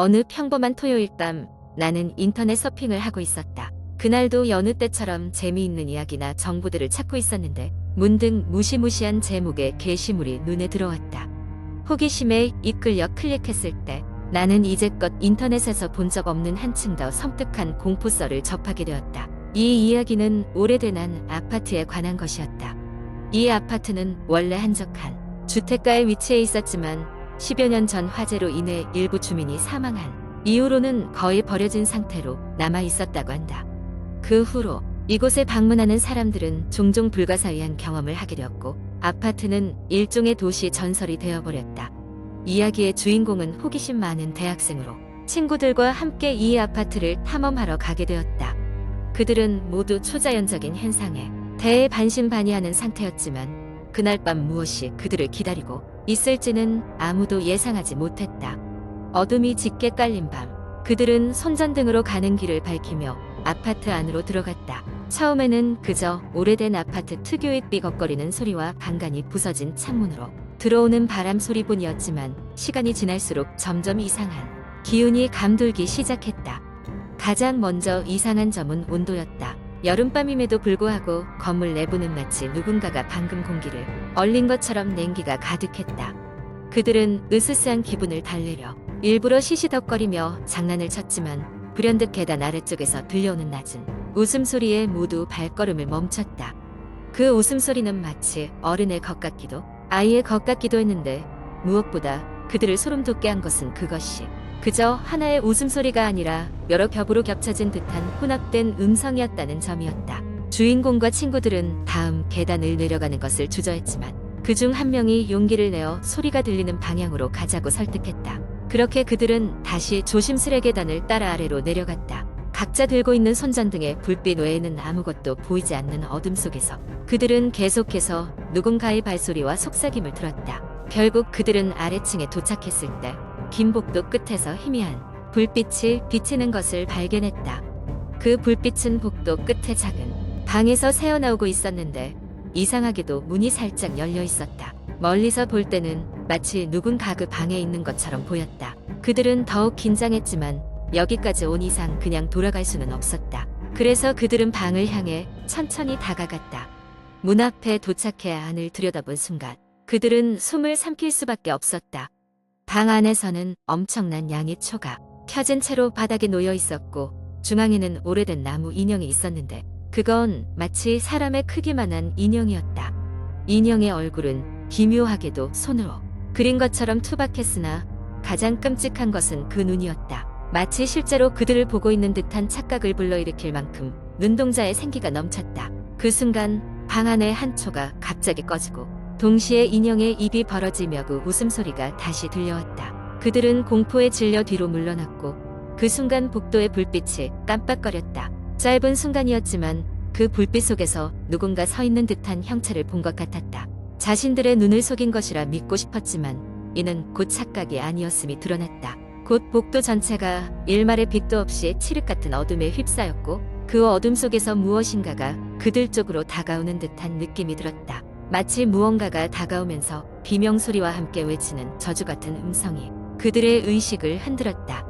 어느 평범한 토요일 밤 나는 인터넷 서핑을 하고 있었다. 그날도 여느 때처럼 재미있는 이야기나 정보들을 찾고 있었는데 문득 무시무시한 제목의 게시물이 눈에 들어왔다. 호기심에 이끌려 클릭했을 때 나는 이제껏 인터넷에서 본 적 없는 한층 더 섬뜩한 공포썰을 접하게 되었다. 이 이야기는 오래된 한 아파트에 관한 것이었다. 이 아파트는 원래 한적한 주택가에 위치해 있었지만 10여 년 전 화재로 인해 일부 주민이 사망한 이후로는 거의 버려진 상태로 남아 있었다고 한다. 그 후로 이곳에 방문하는 사람들은 종종 불가사의한 경험을 하게 되었고 아파트는 일종의 도시 전설이 되어버렸다. 이야기의 주인공은 호기심 많은 대학생으로 친구들과 함께 이 아파트를 탐험하러 가게 되었다. 그들은 모두 초자연적인 현상에 대해 반신반의하는 상태였지만 그날 밤 무엇이 그들을 기다리고 있을지는 아무도 예상하지 못했다. 어둠이 짙게 깔린 밤, 그들은 손전등으로 가는 길을 밝히며 아파트 안으로 들어갔다. 처음에는 그저 오래된 아파트 특유의 삐걱거리는 소리와 간간이 부서진 창문으로 들어오는 바람 소리뿐이었지만 시간이 지날수록 점점 이상한 기운이 감돌기 시작했다. 가장 먼저 이상한 점은 온도였다. 여름밤임에도 불구하고 건물 내부는 마치 누군가가 방금 공기를 얼린 것처럼 냉기가 가득했다. 그들은 으스스한 기분을 달래려 일부러 시시덕거리며 장난을 쳤지만 불현듯 계단 아래쪽에서 들려오는 낮은 웃음소리에 모두 발걸음을 멈췄다. 그 웃음소리는 마치 어른의 것 같기도 아이의 것 같기도 했는데 무엇보다 그들을 소름 돋게 한 것은 그것이 그저 하나의 웃음소리가 아니라 여러 겹으로 겹쳐진 듯한 혼합된 음성이었다는 점이었다. 주인공과 친구들은 다음 계단을 내려가는 것을 주저했지만 그중 한 명이 용기를 내어 소리가 들리는 방향으로 가자고 설득했다. 그렇게 그들은 다시 조심스레 계단을 따라 아래로 내려갔다. 각자 들고 있는 손전등의 불빛 외에는 아무것도 보이지 않는 어둠 속에서 그들은 계속해서 누군가의 발소리와 속삭임을 들었다. 결국 그들은 아래층에 도착했을 때 긴 복도 끝에서 희미한 불빛이 비치는 것을 발견했다. 그 불빛은 복도 끝에 작은 방에서 새어나오고 있었는데 이상하게도 문이 살짝 열려 있었다. 멀리서 볼 때는 마치 누군가 그 방에 있는 것처럼 보였다. 그들은 더욱 긴장했지만 여기까지 온 이상 그냥 돌아갈 수는 없었다. 그래서 그들은 방을 향해 천천히 다가갔다. 문 앞에 도착해 안을 들여다본 순간 그들은 숨을 삼킬 수밖에 없었다. 방 안에서는 엄청난 양의 초가 켜진 채로 바닥에 놓여 있었고 중앙에는 오래된 나무 인형이 있었는데 그건 마치 사람의 크기만한 인형이었다. 인형의 얼굴은 기묘하게도 손으로 그린 것처럼 투박했으나 가장 끔찍한 것은 그 눈이었다. 마치 실제로 그들을 보고 있는 듯한 착각을 불러일으킬 만큼 눈동자에 생기가 넘쳤다. 그 순간 방 안의 한 초가 갑자기 꺼지고 동시에 인형의 입이 벌어지며 그 웃음소리가 다시 들려왔다. 그들은 공포에 질려 뒤로 물러났고 그 순간 복도의 불빛이 깜빡거렸다. 짧은 순간이었지만 그 불빛 속에서 누군가 서 있는 듯한 형체를 본 것 같았다. 자신들의 눈을 속인 것이라 믿고 싶었지만 이는 곧 착각이 아니었음이 드러났다. 곧 복도 전체가 일말의 빛도 없이 칠흑 같은 어둠에 휩싸였고 그 어둠 속에서 무엇인가가 그들 쪽으로 다가오는 듯한 느낌이 들었다. 마치 무언가가 다가오면서 비명소리와 함께 외치는 저주 같은 음성이 그들의 의식을 흔들었다.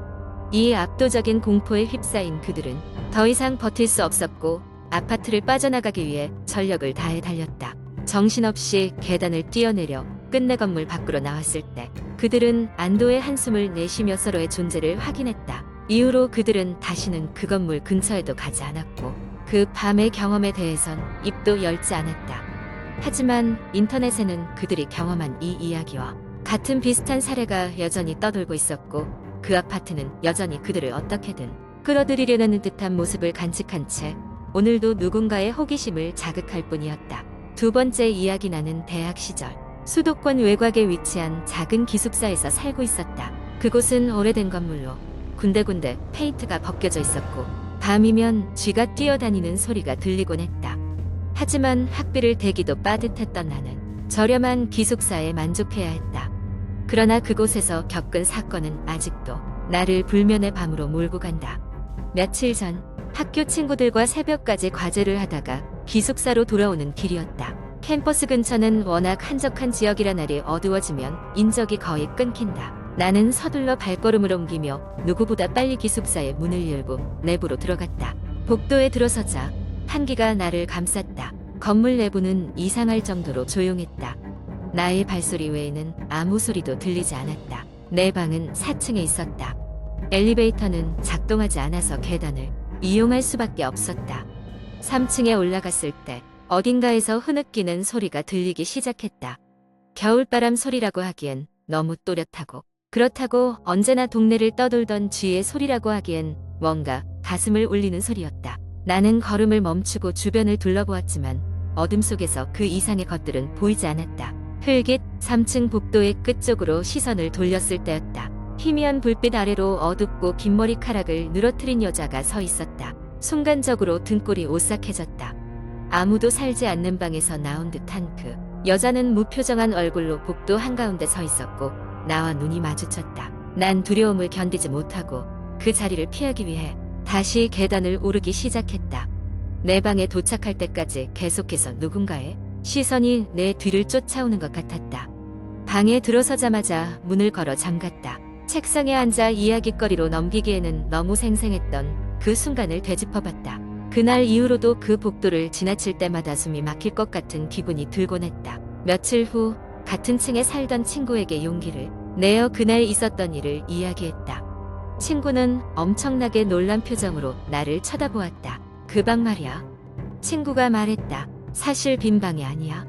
이 압도적인 공포에 휩싸인 그들은 더 이상 버틸 수 없었고 아파트를 빠져나가기 위해 전력을 다해 달렸다. 정신없이 계단을 뛰어내려 끝내 건물 밖으로 나왔을 때 그들은 안도의 한숨을 내쉬며 서로의 존재를 확인했다. 이후로 그들은 다시는 그 건물 근처에도 가지 않았고 그 밤의 경험에 대해선 입도 열지 않았다. 하지만 인터넷에는 그들이 경험한 이 이야기와 같은 비슷한 사례가 여전히 떠돌고 있었고 그 아파트는 여전히 그들을 어떻게든 끌어들이려는 듯한 모습을 간직한 채 오늘도 누군가의 호기심을 자극할 뿐이었다. 두 번째 이야기 나는 대학 시절 수도권 외곽에 위치한 작은 기숙사에서 살고 있었다. 그곳은 오래된 건물로 군데군데 페인트가 벗겨져 있었고 밤이면 쥐가 뛰어다니는 소리가 들리곤 했다. 하지만 학비를 대기도 빠듯했던 나는 저렴한 기숙사에 만족해야 했다. 그러나 그곳에서 겪은 사건은 아직도 나를 불면의 밤으로 몰고 간다. 며칠 전 학교 친구들과 새벽까지 과제를 하다가 기숙사로 돌아오는 길이었다. 캠퍼스 근처는 워낙 한적한 지역이라 날이 어두워지면 인적이 거의 끊긴다. 나는 서둘러 발걸음을 옮기며 누구보다 빨리 기숙사의 문을 열고 내부로 들어갔다. 복도에 들어서자 한기가 나를 감쌌다. 건물 내부는 이상할 정도로 조용했다. 나의 발소리 외에는 아무 소리도 들리지 않았다. 내 방은 4층에 있었다. 엘리베이터는 작동하지 않아서 계단을 이용할 수밖에 없었다. 3층에 올라갔을 때 어딘가에서 흐느끼는 소리가 들리기 시작했다. 겨울바람 소리라고 하기엔 너무 또렷하고, 그렇다고 언제나 동네를 떠돌던 쥐의 소리라고 하기엔 뭔가 가슴을 울리는 소리였다. 나는 걸음을 멈추고 주변을 둘러보았지만 어둠 속에서 그 이상의 것들은 보이지 않았다. 흘깃 3층 복도의 끝쪽으로 시선을 돌렸을 때였다. 희미한 불빛 아래로 어둡고 긴 머리카락을 늘어뜨린 여자가 서 있었다. 순간적으로 등골이 오싹해졌다. 아무도 살지 않는 방에서 나온 듯한 그 여자는 무표정한 얼굴로 복도 한가운데 서 있었고 나와 눈이 마주쳤다. 난 두려움을 견디지 못하고 그 자리를 피하기 위해 다시 계단을 오르기 시작했다. 내 방에 도착할 때까지 계속해서 누군가의 시선이 내 뒤를 쫓아오는 것 같았다. 방에 들어서자마자 문을 걸어 잠갔다. 책상에 앉아 이야깃거리로 넘기기에는 너무 생생했던 그 순간을 되짚어봤다. 그날 이후로도 그 복도를 지나칠 때마다 숨이 막힐 것 같은 기분이 들곤 했다. 며칠 후 같은 층에 살던 친구에게 용기를 내어 그날 있었던 일을 이야기했다. 친구는 엄청나게 놀란 표정으로 나를 쳐다보았다. 그 방 말이야. 친구가 말했다. 사실 빈 방이 아니야.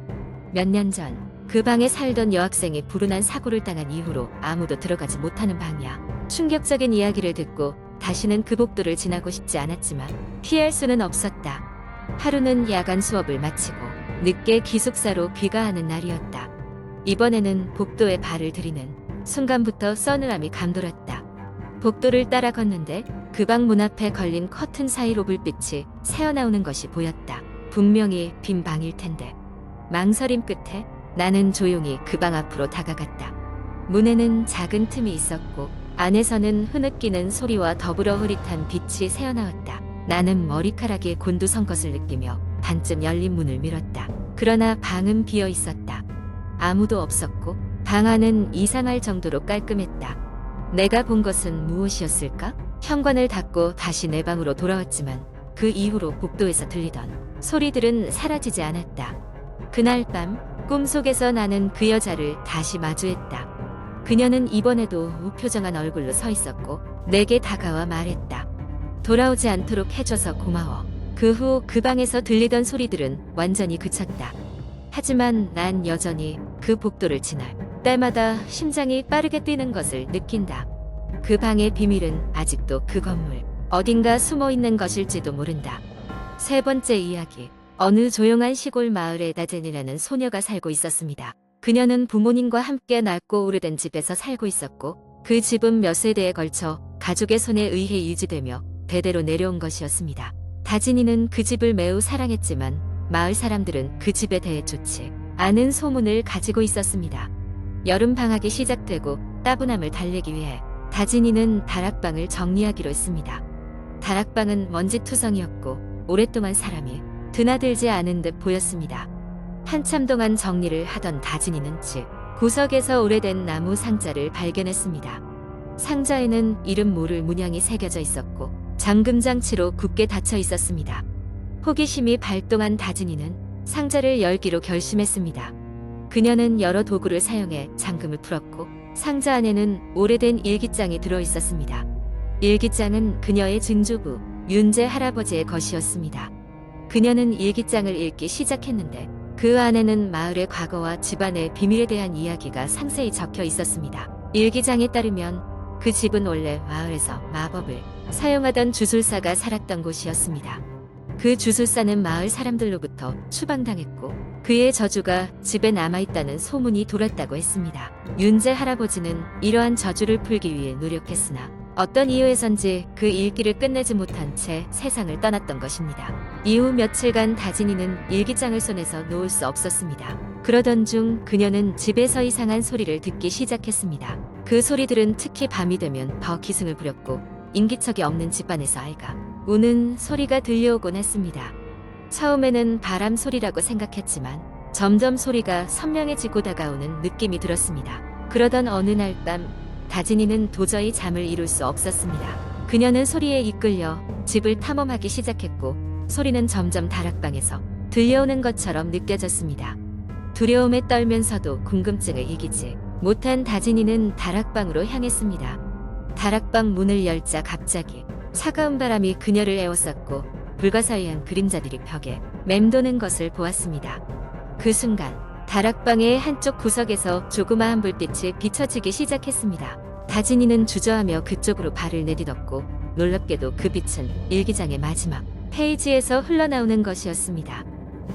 몇 년 전 그 방에 살던 여학생이 불운한 사고를 당한 이후로 아무도 들어가지 못하는 방이야. 충격적인 이야기를 듣고 다시는 그 복도를 지나고 싶지 않았지만 피할 수는 없었다. 하루는 야간 수업을 마치고 늦게 기숙사로 귀가하는 날이었다. 이번에는 복도에 발을 들이는 순간부터 서늘함이 감돌았다. 복도를 따라 걷는데 그 방 문 앞에 걸린 커튼 사이로 불빛이 새어나오는 것이 보였다. 분명히 빈 방일 텐데. 망설임 끝에 나는 조용히 그 방 앞으로 다가갔다. 문에는 작은 틈이 있었고 안에서는 흐느끼는 소리와 더불어 흐릿한 빛이 새어나왔다. 나는 머리카락에 곤두선 것을 느끼며 반쯤 열린 문을 밀었다. 그러나 방은 비어 있었다. 아무도 없었고 방 안은 이상할 정도로 깔끔했다. 내가 본 것은 무엇이었을까? 현관을 닫고 다시 내 방으로 돌아왔지만 그 이후로 복도에서 들리던 소리들은 사라지지 않았다. 그날 밤 꿈속에서 나는 그 여자를 다시 마주했다. 그녀는 이번에도 무표정한 얼굴로 서 있었고 내게 다가와 말했다. 돌아오지 않도록 해줘서 고마워. 그 후 그 방에서 들리던 소리들은 완전히 그쳤다. 하지만 난 여전히 그 복도를 지날 때마다 심장이 빠르게 뛰는 것을 느낀다. 그 방의 비밀은 아직도 그 건물 어딘가 숨어 있는 것일지도 모른다. 세 번째 이야기. 어느 조용한 시골 마을에 다젠이라는 소녀가 살고 있었습니다. 그녀는 부모님과 함께 넓고 오래된 집에서 살고 있었고 그 집은 몇 세대에 걸쳐 가족의 손에 의해 유지되며 대대로 내려온 것이었습니다. 다진이는 그 집을 매우 사랑했지만 마을 사람들은 그 집에 대해 좋지 않은 소문을 가지고 있었습니다. 여름 방학이 시작되고 따분함을 달래기 위해 다진이는 다락방을 정리하기로 했습니다. 다락방은 먼지투성이었고 오랫동안 사람이 드나들지 않은 듯 보였습니다. 한참 동안 정리를 하던 다진이는 집 구석에서 오래된 나무 상자를 발견했습니다. 상자에는 이름 모를 문양이 새겨져 있었고 잠금 장치로 굳게 닫혀 있었습니다. 호기심이 발동한 다진이는 상자를 열기로 결심했습니다. 그녀는 여러 도구를 사용해 잠금을 풀었고 상자 안에는 오래된 일기장이 들어 있었습니다. 일기장은 그녀의 증조부 윤재 할아버지의 것이었습니다. 그녀는 일기장을 읽기 시작했는데 그 안에는 마을의 과거와 집안의 비밀에 대한 이야기가 상세히 적혀 있었습니다. 일기장에 따르면 그 집은 원래 마을에서 마법을 사용하던 주술사가 살았던 곳이었습니다. 그 주술사는 마을 사람들로부터 추방당했고 그의 저주가 집에 남아있다는 소문이 돌았다고 했습니다. 윤재 할아버지는 이러한 저주를 풀기 위해 노력했으나 어떤 이유에선지 그 일기를 끝내지 못한 채 세상을 떠났던 것입니다. 이후 며칠간 다진이는 일기장을 손에서 놓을 수 없었습니다. 그러던 중 그녀는 집에서 이상한 소리를 듣기 시작했습니다. 그 소리들은 특히 밤이 되면 더 기승을 부렸고 인기척이 없는 집안에서 아이가 우는 소리가 들려오곤 했습니다. 처음에는 바람 소리라고 생각했지만 점점 소리가 선명해지고 다가오는 느낌이 들었습니다. 그러던 어느 날 밤 다진이는 도저히 잠을 이룰 수 없었습니다. 그녀는 소리에 이끌려 집을 탐험하기 시작했고 소리는 점점 다락방에서 들려오는 것처럼 느껴졌습니다. 두려움에 떨면서도 궁금증을 이기지 못한 다진이는 다락방으로 향했습니다. 다락방 문을 열자 갑자기 차가운 바람이 그녀를 에워쌌고 불가사의한 그림자들이 벽에 맴도는 것을 보았습니다. 그 순간 다락방의 한쪽 구석에서 조그마한 불빛이 비춰지기 시작했습니다. 다진이는 주저하며 그쪽으로 발을 내딛었고 놀랍게도 그 빛은 일기장의 마지막 페이지에서 흘러나오는 것이었습니다.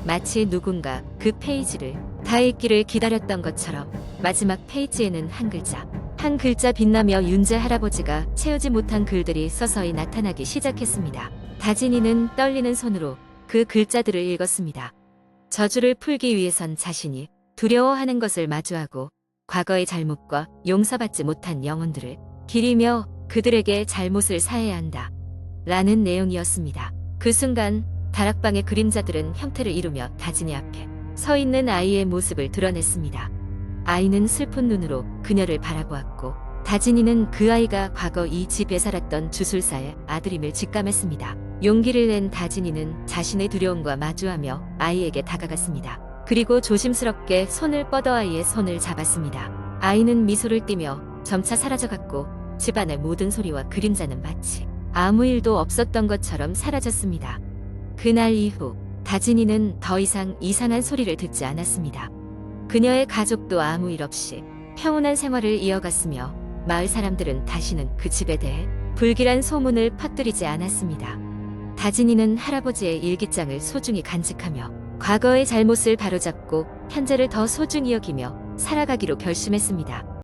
마치 누군가 그 페이지를 다 읽기를 기다렸던 것처럼 마지막 페이지에는 한 글자 빛나며 윤재 할아버지가 채우지 못한 글들이 서서히 나타나기 시작했습니다. 다진이는 떨리는 손으로 그 글자들을 읽었습니다. 저주를 풀기 위해선 자신이 두려워하는 것을 마주하고 과거의 잘못과 용서받지 못한 영혼들을 기리며 그들에게 잘못을 사해야 한다. 라는 내용이었습니다. 그 순간 다락방의 그림자들은 형태를 이루며 다진이 앞에 서 있는 아이의 모습을 드러냈습니다. 아이는 슬픈 눈으로 그녀를 바라보았고 다진이는 그 아이가 과거 이 집에 살았던 주술사의 아들임을 직감했습니다. 용기를 낸 다진이는 자신의 두려움과 마주하며 아이에게 다가갔습니다. 그리고 조심스럽게 손을 뻗어 아이의 손을 잡았습니다. 아이는 미소를 띠며 점차 사라져갔고 집안의 모든 소리와 그림자는 마치 아무 일도 없었던 것처럼 사라졌습니다. 그날 이후 다진이는 더 이상 이상한 소리를 듣지 않았습니다. 그녀의 가족도 아무 일 없이 평온한 생활을 이어갔으며 마을 사람들은 다시는 그 집에 대해 불길한 소문을 퍼뜨리지 않았습니다. 다진이는 할아버지의 일기장을 소중히 간직하며 과거의 잘못을 바로잡고 현재를 더 소중히 여기며 살아가기로 결심했습니다.